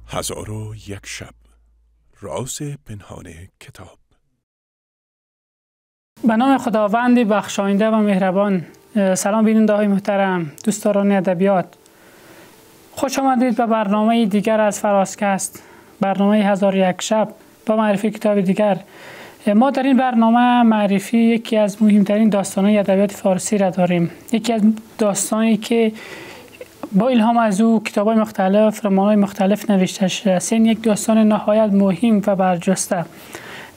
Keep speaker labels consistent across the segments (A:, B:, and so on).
A: 1001 شب، راز پنهان کتاب.
B: به نام خداوند بخشاینده و مهربان. سلام بیننده های محترم، دوستداران ادبیات، خوش آمدید به برنامه دیگر از فرازکست، برنامه 1001 شب با معرفی کتاب دیگر. ما در این برنامه معرفی یکی از مهمترین داستان‌های ادبیات فارسی را داریم. یکی از داستانی که با الهام از او کتاب‌های مختلف، رمان‌های مختلف نوشته شده است. این یک داستان نهایت مهم و برجسته.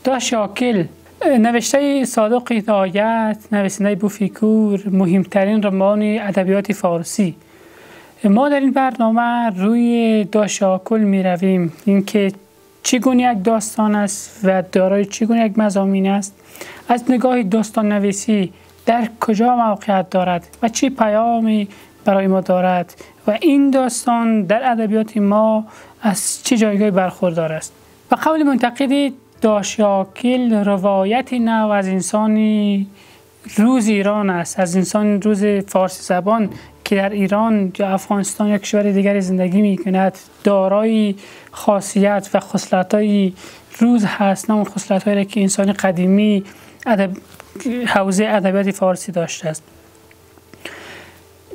B: داش عاقل، نوشته صادق هدایت، نویسنده بوفیکور، مهمترین رمان ادبیات فارسی. ما در این برنامه روی داش عاقل می رویم، اینکه چگونه یک داستان است و دارای چگونه یک مضامین است، از نگاه داستان نویسی در کجا موقعیت دارد و چه پیامی برای ما دارد و این داستان در ادبیات ما از چه جایگاهی برخوردار است. و قول منتقدی، داش عاقل روایت نو از انسانی روز ایران است، از انسان روز فارسی زبان که در ایران یا افغانستان یا کشور دیگری زندگی می کند، دارای خاصیت و خصلت‌های روز هست، نه اون خصلت‌هایی که انسان قدیمی حوزه ادبیات فارسی داشته است.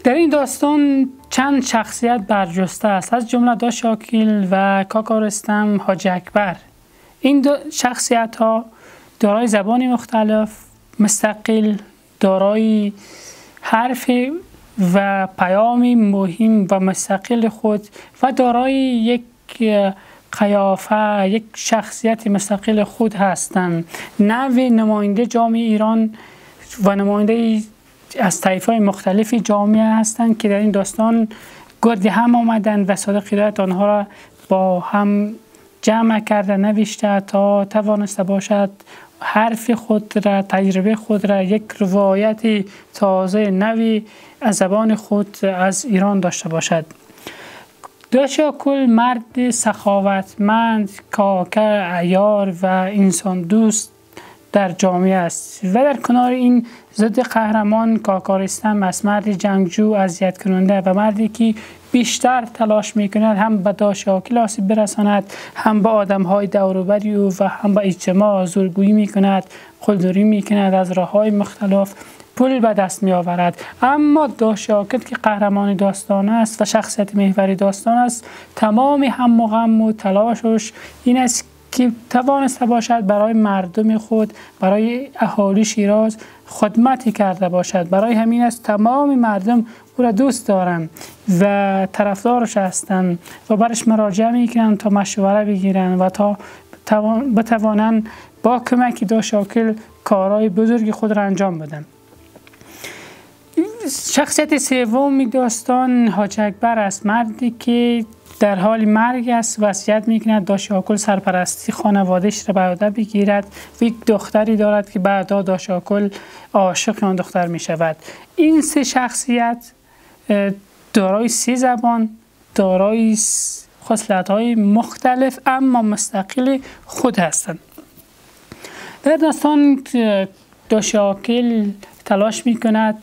B: در این داستان چند شخصیت برجسته است، از جمله داش عاقل و کاکا رستم حاجی اکبر. این دو شخصیت ها دارای زبان مختلف، مستقل، دارای حرف و پیامی مهم و مستقل خود و دارای یک قیافه، یک شخصیت مستقل خود هستند. نوع نماینده جامعه ایران و نماینده از طایفه‌های مختلف جامعه هستند که در این داستان گرد هم آمدند و صادق هدایت آنها را با هم جمع کرده نوشته تا توانسته باشد حرف خود را، تجربه خود را، یک روایت تازه نوی از زبان خود از ایران داشته باشد. داش عاقل مرد سخاوتمند، کاکر، عیار و انسان دوست در جامعه است و در کنار این ضد قهرمان کاکا رستم است، مرد جنگجو، اذیت کننده و مردی که بیشتر تلاش میکند هم به داش عاقل آسیب برساند، هم به آدم‌های دور و بر او و هم به اجتماع زورگویی میکند، قلدری میکند، از راه‌های مختلف پول به دست میآورد. اما داش عاقل که قهرمان داستان است و شخصیت محوری داستان است، تمام هم و غم و تلاشش این است که توانسته باشد برای مردم خود، برای اهالی شیراز خدمتی کرده باشد. برای همین است تمام مردم او را دوست دارند و طرفدارش هستند و برش مراجعه میکنند تا مشوره بگیرند و تا بتوانند با کمک داش عاقل کارهای بزرگ خود را انجام بدن. شخصیت سوم داستان حاجی اکبر است، مردی که در حال مرگ است، وصیت میکند داش عاقل سرپرستی خانواده‌اش را به عهده بگیرد و یک دختری دارد که بعدا داش عاقل عاشق آن دختر میشود. این سه شخصیت دارای سه زبان، دارای خصلت‌های مختلف اما مستقل خود هستند. در داستان داش عاقل تلاش میکند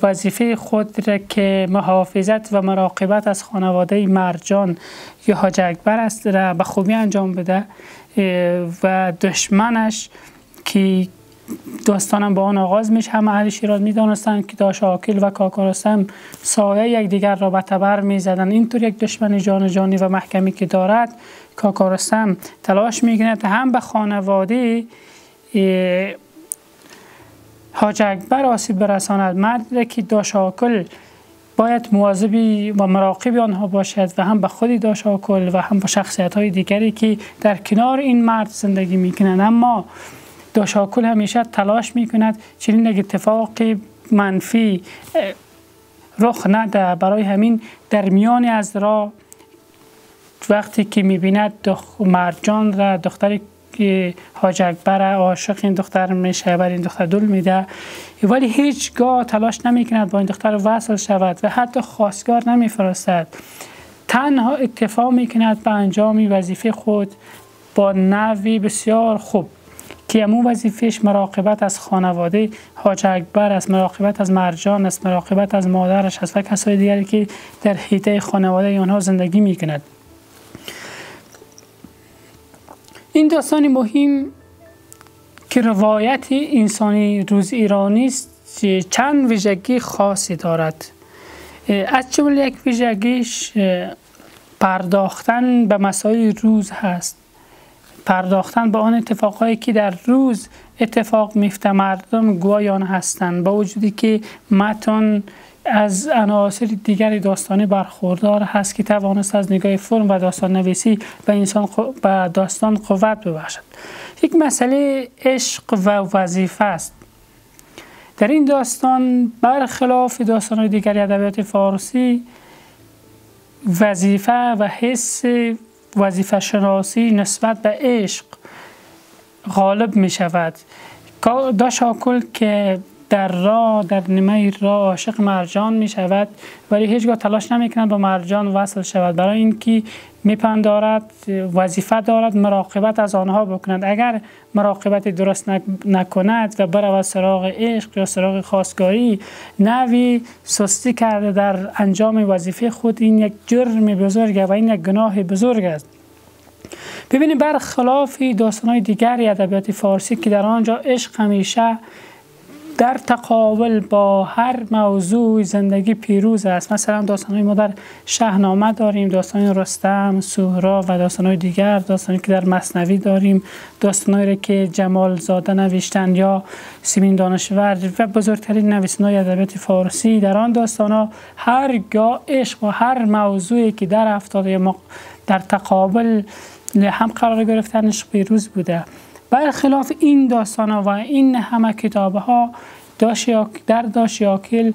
B: وظیفه خود را که محافظت و مراقبت از خانواده مرجان یا حاجی اکبر است را به خوبی انجام بده و دشمنش که داستانم با آن آغاز میشه، همه اهل شیراز میدانستند که داش عاقل و کاکا رستم سایه یکدیگر را به تبر میزدند. اینطور یک دشمن جانی و محکمی که دارد، کاکا رستم تلاش میکند هم به خانواده حاجی اکبر آسیب برساند، مرد که داش عاقل باید مواظبی و مراقب آنها باشد و هم به خود داش عاقل و هم با شخصیت‌های دیگری که در کنار این مرد زندگی میکنند. اما داش عاقل همیشه تلاش میکند چنین یک اتفاق منفی رخ نده. برای همین در میان از راه وقتی که میبیند مرجان را، دختری که حاجی اکبر عاشق این دختر میشه، بر این دختر دل میده، ولی هیچگاه تلاش نمیکند با این دختر وصل شود و حتی خواستگار نمیفرستد. تنها اکتفا میکند به انجام وظیفه خود با نوی بسیار خوب که امون وظیفهش مراقبت از خانواده حاجی اکبر است، مراقبت از مرجان است، مراقبت از مادرش است و کسای دیگری که در حیطه خانواده آنها زندگی میکند. این داستانی مهم که روایت انسانی روز ایرانی است چند ویژگی خاصی دارد. از جمله یک ویژگیش پرداختن به مسائل روز هست، پرداختن به آن اتفاقایی که در روز اتفاق میفته، مردم گویان هستند، با وجودی که متن از عناصر دیگری داستانی برخوردار هست که توانست از نگاه فرم و داستان نویسی به داستان قوت ببخشد. یک مسئله عشق و وظیفه است. در این داستان برخلاف داستان‌های دیگری ادبیات فارسی، وظیفه و حس وظیفه شناسی نسبت به عشق غالب می شود. داشاکل که در نیمه راه عاشق مرجان می شود، ولی هیچگاه تلاش نمی کند با مرجان وصل شود، برای اینکه می پندارد وظیفه دارد مراقبت از آنها بکند. اگر مراقبت درست نکند و برود سراغ عشق یا سراغ خواستگاری، نوی سستی کرده در انجام وظیفه خود. این یک جرم بزرگ و این یک گناه بزرگ است. ببینید برخلاف داستان‌های دیگری ادبیات فارسی که در آنجا عشق همیشه در تقابل با هر موضوع زندگی پیروز است. مثلا داستان‌های ما در شاهنامه داریم، داستان رستم، سهراب و داستان‌های دیگر، داستانی که در مثنوی داریم، داستان‌هایی که جمال زاده نوشتند یا سیمین دانشور و بزرگترین نویسندگان ادبیات فارسی. در آن داستان‌ها هرگاه عشق و هر موضوعی که در افتاده ما در تقابل هم قرار گرفتنش پیروز بوده. برخلاف این داستان‌ها و این همه کتاب‌ها در داشیاکل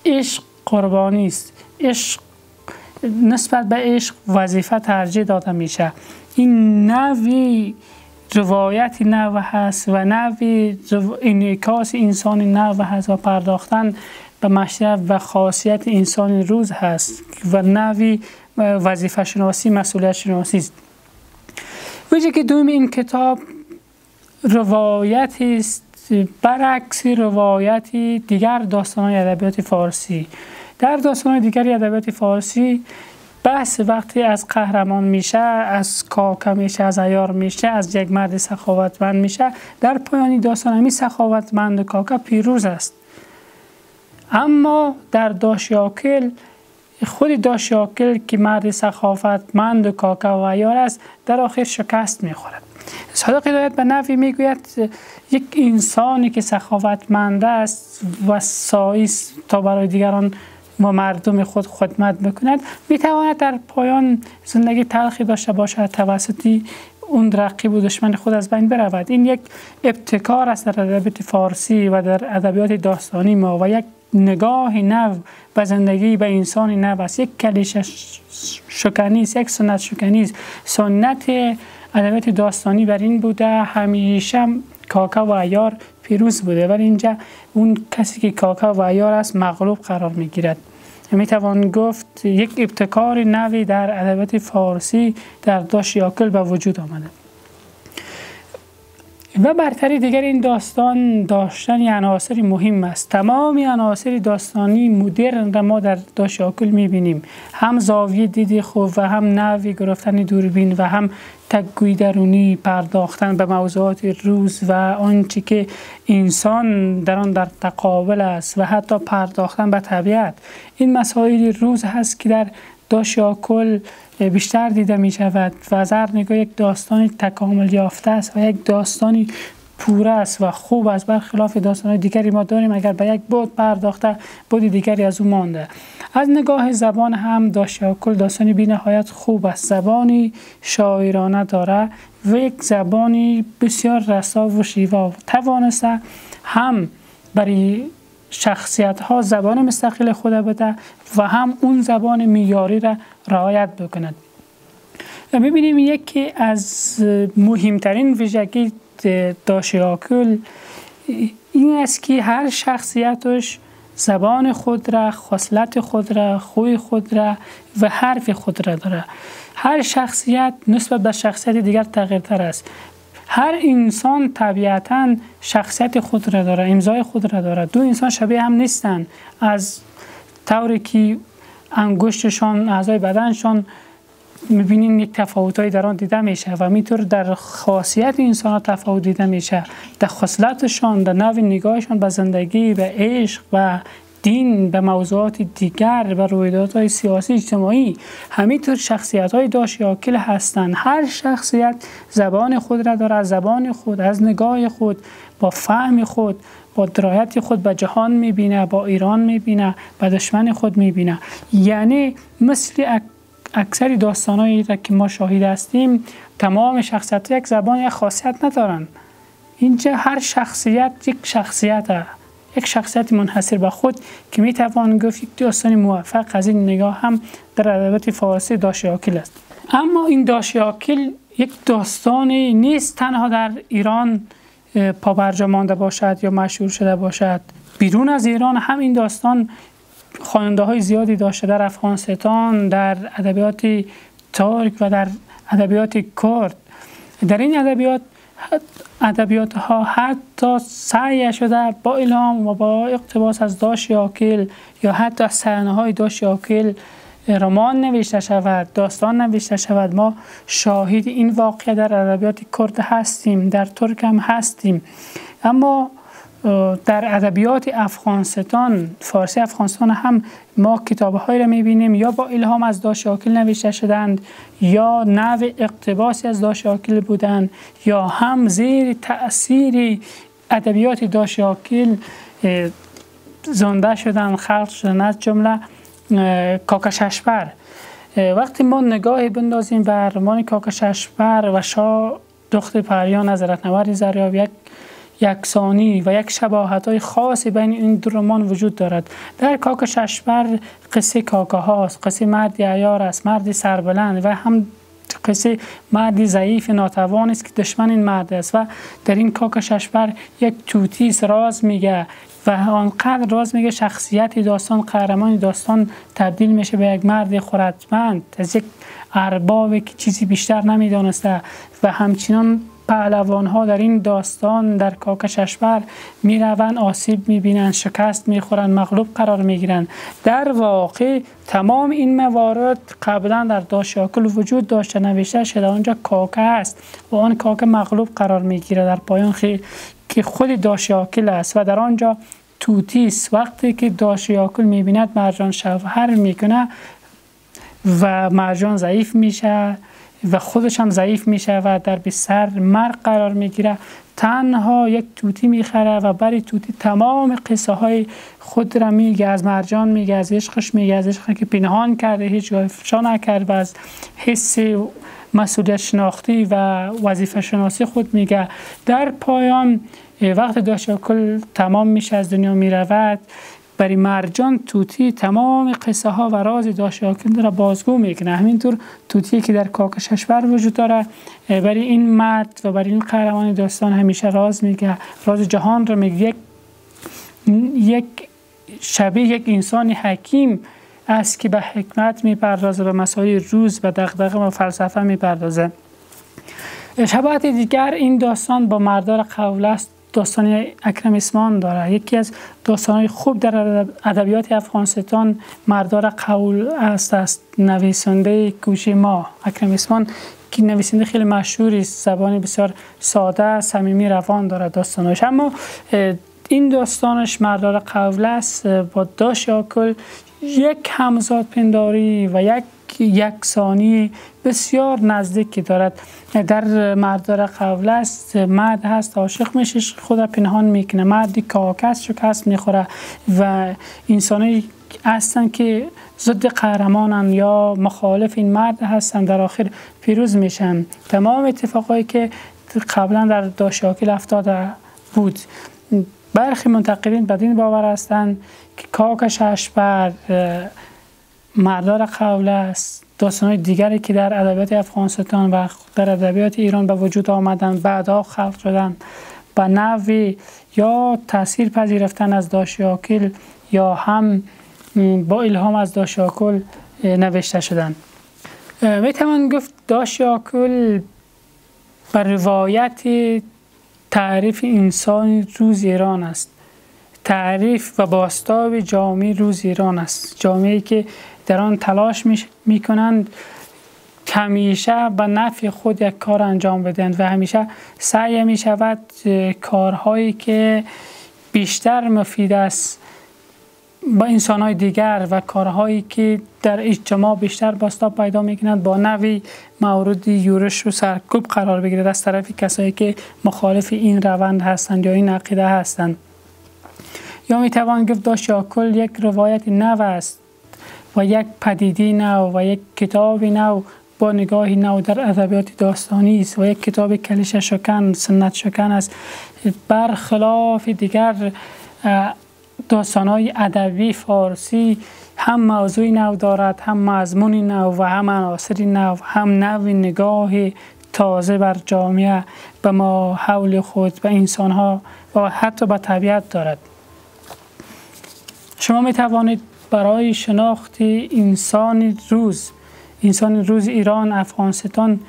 B: عشق قربانی است. عشق نسبت به عشق وظیفه ترجیح داده میشه. این نوی روایت نو هست و نوی انعکاس انسان نو هست و پرداختن به مشرب و خاصیت انسان روز هست و نوی وظیفه شناسی، مسئولیت شناسی است. ویژگی دوم این کتاب روایت است برعکس روایت دیگر داستان‌های ادبیات فارسی. در داستان‌های دیگر ادبیات فارسی بحث وقتی از قهرمان میشه، از کاکا میشه، از عیار میشه، از یک مرد سخاوتمند میشه، در پایانی داستان همین سخاوتمند کاکا پیروز است. اما در داشیاکل خود داشیاکل که مرد سخاوتمند کاکا و عیار است در آخر شکست میخورد. صادق هدایت به نوی میگوید یک انسانی که سخاوتمند است و سایست تا برای دیگران و مردم خود خدمت بکند، میتواند در پایان زندگی تلخی داشته باشد، توسطی اون رقیب و دشمن خود از بین برود. این یک ابتکار است در ادبیات فارسی و در ادبیات داستانی ما و یک نگاه نو به زندگی، به انسان نو است. یک کلیشه شکنی است، یک سنت شکنی است. سنت ادبیات داستانی بر این بوده همیشه کاکا و عیار پیروز بوده، ولی اینجا اون کسی که کاکا و عیار است مغلوب قرار میگیرد. میتوان گفت یک ابتکار نوی در ادبیات فارسی در داشیاکل به وجود آمده. و برتری دیگر این داستان داشتن عناصر مهم است. تمام عناصر داستانی مدرن را ما در داشیاکل میبینیم، هم زاویه دید خوب و هم نوی گرفتن دوربین و هم تگوی درونی، پرداختن به موضوعات روز و آنچه که انسان در آن در تقابل است و حتی پرداختن به طبیعت. این مسائل روز هست که در داشیاکل بیشتر دیده می شود و از هر نگاه یک داستانی تکامل یافته است و یک داستانی پوره است و خوب است. برخلاف داستان‌های دیگری ما داریم اگر به یک بود پرداخته بود دیگری از او مانده. از نگاه زبان هم داشیاکل داستانی بی نهایت خوب است. زبانی شاعرانه داره و یک زبانی بسیار رسا و شیوا، توانسته هم برای شخصیت ها زبان مستقل خود بده و هم اون زبان معیاری را رعایت بکند. می‌بینیم یکی از مهمترین ویژگی داشیاکل این است که هر شخصیتش زبان خود را، خصلت خود را، خوی خود را و حرف خود را داره. هر شخصیت نسبت به شخصیت دیگر تغییرتر است. هر انسان طبیعتاً شخصیت خود را داره، امضای خود را داره. دو انسان شبیه هم نیستن، از طوری که انگشتشان، اعضای بدنشان میبینین یک تفاوتایی در آن دیده میشه و میتور در خاصیت انسان ها تفاوت دیده میشه، در خصلتشان، در نوع نگاهشان به زندگی، به عشق، به دین، به موضوعات دیگر، به رویدادهای سیاسی اجتماعی. همینطور شخصیت های داشیاکل هستند. هر شخصیت زبان خود را داره، از زبان خود، از نگاه خود، با فهم خود، با درایت خود به جهان میبینه، با ایران میبینه، به دشمن خود میبینه. یعنی مثل اکثر داستانهایی که ما شاهد هستیم، تمام شخصیت یک زبان یک خاصیت ندارن. اینجا هر شخصیت یک شخصیت منحصر به خود که میتوان گفت یک داستان موفق از این نگاه هم در ادبیات فارسی داشیاکل است. اما این داشیاکل یک داستانی نیست تنها در ایران پابرجا مانده باشد یا مشهور شده باشد. بیرون از ایران هم این داستان خواننده های زیادی داشته، در افغانستان، در ادبیات ترک و در ادبیات کرد. در این ادبیات ها حتی سعی شده با الهام و با اقتباس از داشیاکل یا حتی از صحنه های داشیاکل رمان نوشته شود، داستان نوشته شود. ما شاهد این واقعه در ادبیات کرد هستیم، در ترک هم هستیم. اما در ادبیات افغانستان، فارسی افغانستان هم ما کتاب‌هایی را می‌بینیم یا با الهام از داشیاکل نوشته شدند یا نوع اقتباسی از داشیاکل بودند یا هم زیر تأثیر ادبیات داشیاکل زنده شدند، خلق شدند. از جمله کاکششبر. وقتی ما نگاهی بندازیم بر رمان کاکششبر و شاه دختر پریان حضرت نوری زریاب، یکسانی و یک شباهت‌های خاصی بین این دو رمان وجود دارد. در کاکششبر قصه کاکه هاست، قصه مردی عیار است، مردی سربلند، و هم قصه مردی ضعیف ناتوان است که دشمن این مرد است. و در این کاکششبر یک توتی راز میگه و آنقدر راز میگه شخصیت داستان، قهرمان داستان تبدیل میشه به یک مرد خردمند از یک اربابی که چیزی بیشتر نمیدانسته. و همچنان پهلوان ها در این داستان در کاکششبر میروند، آسیب میبینند، شکست میخورند، مغلوب قرار میگیرند. در واقع تمام این موارد قبلا در داشیاکل وجود داشته، نوشته شده. آنجا کاکه است و آن کاکه مغلوب قرار میگیره در پایان که خود داشیاکل است. و در آنجا توتیس وقتی که داشیاکل میبیند مرجان شوهر میکنه و مرجان ضعیف میشه و خودش هم ضعیف میشه و در بستر مرگ قرار میگیره، تنها یک توتی میخره و برای توتی تمام قصه های خود را میگه. از مرجان میگه، از عشقش میگه، از عشقی که پنهان کرده، هیچ جای افشا نکرد، و از حس مسئولیت شناختی و وظیفه شناسی خود میگه. در پایان وقت داشیاکل تمام میشه، از دنیا میرود، برای مرجان توتی تمام قصه ها و راز داشیاکل را بازگو میکنه. همینطور توتی که در کاکششبر وجود داره برای این مرد و برای این قهرمان داستان همیشه راز میگه، راز جهان را میگه. یک شبیه یک انسان حکیم است که به حکمت میپردازه، به مسائل روز، به دغدغه و فلسفه میپردازه. شباهت دیگر این داستان با مردار قوله است. داستان اکرم اسمان داره. یکی از داستان‌های خوب در ادبیات افغانستان مردار قول است نویسنده کوچه ما اکرم اسمان که نویسنده خیلی مشهوری است، زبانی بسیار ساده، صمیمی، روان داره داستانش. اما این داستانش مردار قول است با داشیاکل یک همزاد پنداری و یک یکسانی بسیار نزدیکی دارد. در مردار قوله است، مرد هست عاشق میشه، خود را پنهان میکنه، مردی کاکه است شکست میخوره و انسانی هستن که ضد قهرمانن یا مخالف این مرد هستن، در آخر پیروز میشن. تمام اتفاقایی که قبلا در داشیاکل افتاده بود. برخی منتقدین بدین باور هستند که کاکششبر، مردار قوله است، داستان‌های دیگری که در ادبیات افغانستان و در ادبیات ایران به وجود آمدن بعدها خلق شدن به نوعی یا تاثیر پذیرفتن از داشیاکل یا هم با الهام از داشیاکل نوشته شدن. میتوان گفت داشیاکل بر روایت تعریف انسان روز ایران است، تعریف و باستاب جامعه روز ایران است، جامعه‌ای که در آن تلاش میکنند همیشه به نفع خود یک کار انجام بدهند و همیشه سعی می شود کارهایی که بیشتر مفید است با انسان‌های دیگر و کارهایی که در اجتماع بیشتر بازتاب پیدا می‌کنند با نوی مورد یورش و سرکوب قرار بگیرد از طرف کسایی که مخالف این روند هستند یا این عقیده هستند. یا میتوان گفت داشیاکل یک روایت نو است و یک پدیده نو و یک کتاب نو با نگاهی نو در ادبیات داستانی است و یک کتاب کلیشه شکن، سنت شکن است. برخلاف دیگر داستان‌های ادبی فارسی هم موضوع نو دارد، هم مضمون نو و هم عناصر نو، هم نوع نگاه تازه بر جامعه، به ما حول خود، به انسان‌ها و حتی به طبیعت دارد. شما می توانید برای شناخت انسان روز ایران، افغانستان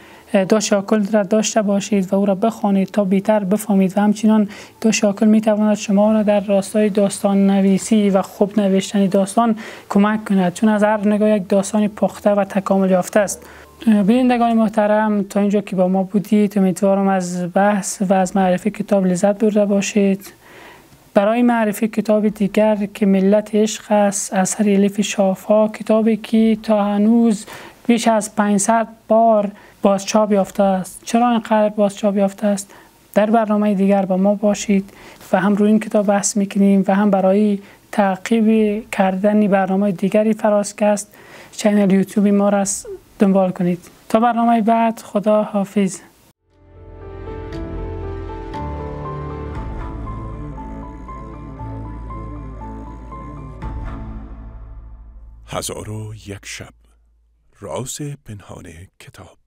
B: داشیاکل را داشته باشید و او را بخوانید تا بیشتر بفهمید و همچنان داشیاکل می تواند شما را در راستای داستان نویسی و خوب نوشتن داستان کمک کند، چون از هر نگاه یک داستان پخته و تکامل یافته است. بینندگان محترم، تا اینجا که با ما بودید امیدوارم از بحث و از معرفی کتاب لذت برده باشید. برای معرفی کتاب دیگر که ملت عشق است اثر الیف شافا، کتابی که تا هنوز بیش از 500 بار بازچاپ یافته است. چرا اینقدر بازچاپ یافته است؟ در برنامه دیگر با ما باشید و هم روی این کتاب بحث میکنیم و هم برای تعقیب کردن برنامه دیگری فراسکست چینل یوتیوب ما را دنبال کنید. تا برنامه بعد، خدا حافظ.
A: 1001 شب. راز پنهان کتاب.